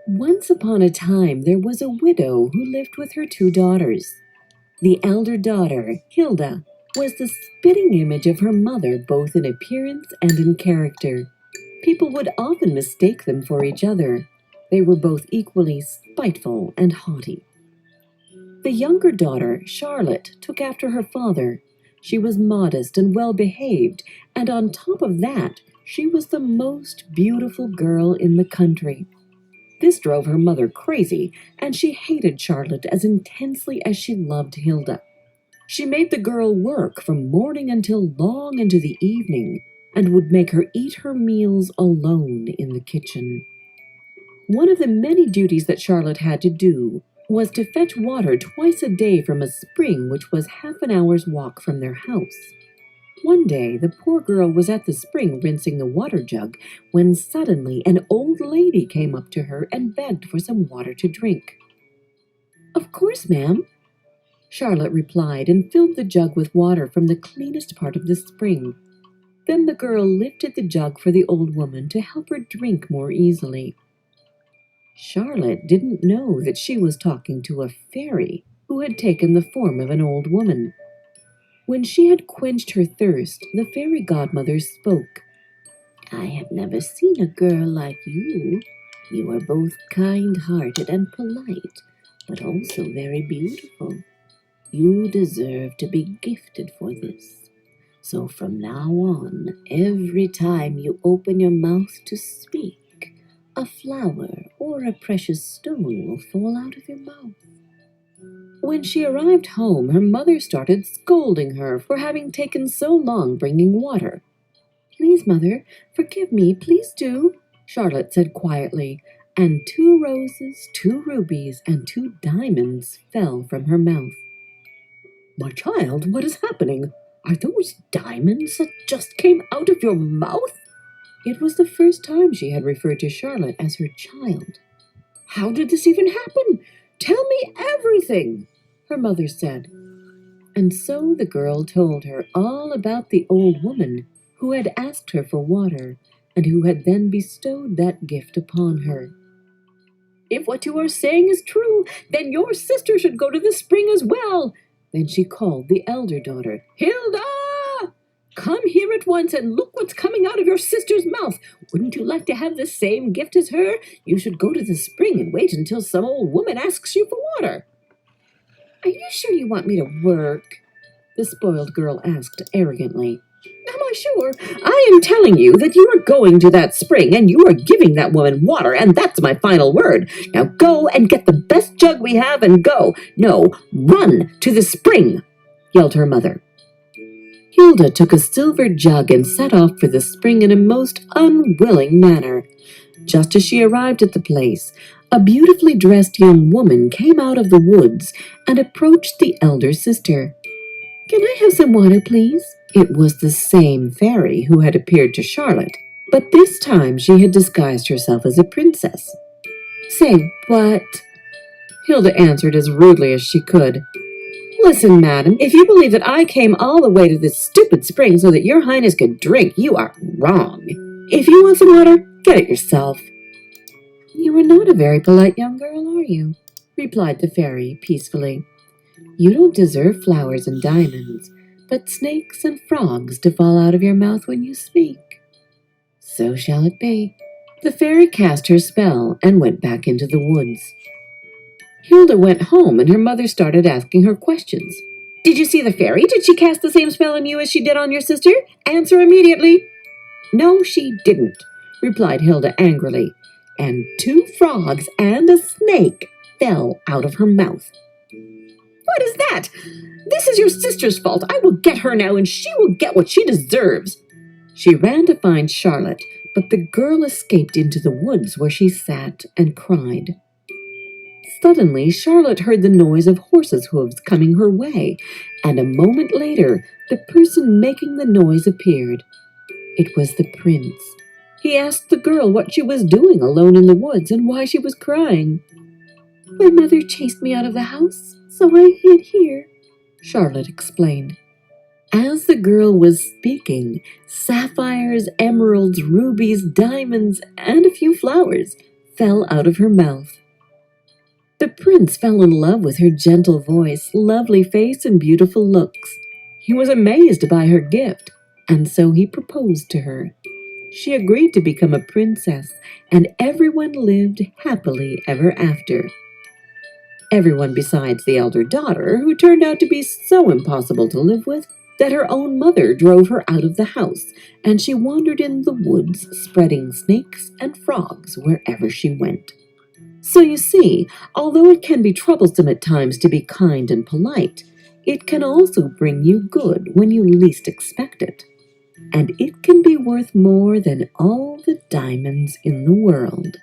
Once upon a time there was a widow who lived with her two daughters. The elder daughter, Hilda, was the spitting image of her mother both in appearance and in character. People would often mistake them for each other. They were both equally spiteful and haughty. The younger daughter, Charlotte, took after her father. She was modest and well behaved, and on top of that, she was the most beautiful girl in the country. This drove her mother crazy, and she hated Charlotte as intensely as she loved Hilda. She made the girl work from morning until long into the evening, and would make her eat her meals alone in the kitchen. One of the many duties that Charlotte had to do was to fetch water twice a day from a spring which was half an hour's walk from their house. One day the poor girl was at the spring rinsing the water jug when suddenly an old lady came up to her and begged for some water to drink. "Of course, ma'am," Charlotte replied, and filled the jug with water from the cleanest part of the spring. Then the girl lifted the jug for the old woman to help her drink more easily. Charlotte didn't know that she was talking to a fairy who had taken the form of an old woman. When she had quenched her thirst, the fairy godmother spoke. "I have never seen a girl like you. You are both kind-hearted and polite, but also very beautiful. You deserve to be gifted for this. So from now on, every time you open your mouth to speak, a flower or a precious stone will fall out of your mouth." When she arrived home, her mother started scolding her for having taken so long bringing water. "Please, mother, forgive me, please do," Charlotte said quietly, and 2 roses, 2 rubies, and 2 diamonds fell from her mouth. "My child, what is happening? Are those diamonds that just came out of your mouth?" It was the first time she had referred to Charlotte as her child. "How did this even happen? Tell me everything," her mother said. And so the girl told her all about the old woman who had asked her for water, and who had then bestowed that gift upon her. "If what you are saying is true, then your sister should go to the spring as well." Then she called the elder daughter. "Hilda! Come here at once and look what's coming out of your sister's mouth. Wouldn't you like to have the same gift as her? You should go to the spring and wait until some old woman asks you for water." "Are you sure you want me to work?" the spoiled girl asked arrogantly. "Am I sure? I am telling you that you are going to that spring and you are giving that woman water, and that's my final word. Now go and get the best jug we have and go. No, run to the spring," yelled her mother. Hilda took a silver jug and set off for the spring in a most unwilling manner. Just as she arrived at the place, a beautifully dressed young woman came out of the woods and approached the elder sister. "Can I have some water, please?" It was the same fairy who had appeared to Charlotte, but this time she had disguised herself as a princess. "Say what?" Hilda answered as rudely as she could. "Listen, madam, if you believe that I came all the way to this stupid spring so that your highness could drink, you are wrong. If you want some water, get it yourself." "You are not a very polite young girl, are you?" replied the fairy peacefully. "You don't deserve flowers and diamonds, but snakes and frogs to fall out of your mouth when you speak. So shall it be." The fairy cast her spell and went back into the woods. Hilda went home, and her mother started asking her questions. "Did you see the fairy? Did she cast the same spell on you as she did on your sister? Answer immediately." "No, she didn't," replied Hilda angrily, and 2 frogs and a snake fell out of her mouth. "What is that? This is your sister's fault. I will get her now, and she will get what she deserves." She ran to find Charlotte, but the girl escaped into the woods, where she sat and cried. Suddenly, Charlotte heard the noise of horses' hooves coming her way, and a moment later, the person making the noise appeared. It was the prince. He asked the girl what she was doing alone in the woods and why she was crying. "My mother chased me out of the house, so I hid here," Charlotte explained. As the girl was speaking, sapphires, emeralds, rubies, diamonds, and a few flowers fell out of her mouth. The prince fell in love with her gentle voice, lovely face, and beautiful looks. He was amazed by her gift, and so he proposed to her. She agreed to become a princess, and everyone lived happily ever after. Everyone besides the elder daughter, who turned out to be so impossible to live with that her own mother drove her out of the house, and she wandered in the woods, spreading snakes and frogs wherever she went. So you see, although it can be troublesome at times to be kind and polite, it can also bring you good when you least expect it. And it can be worth more than all the diamonds in the world.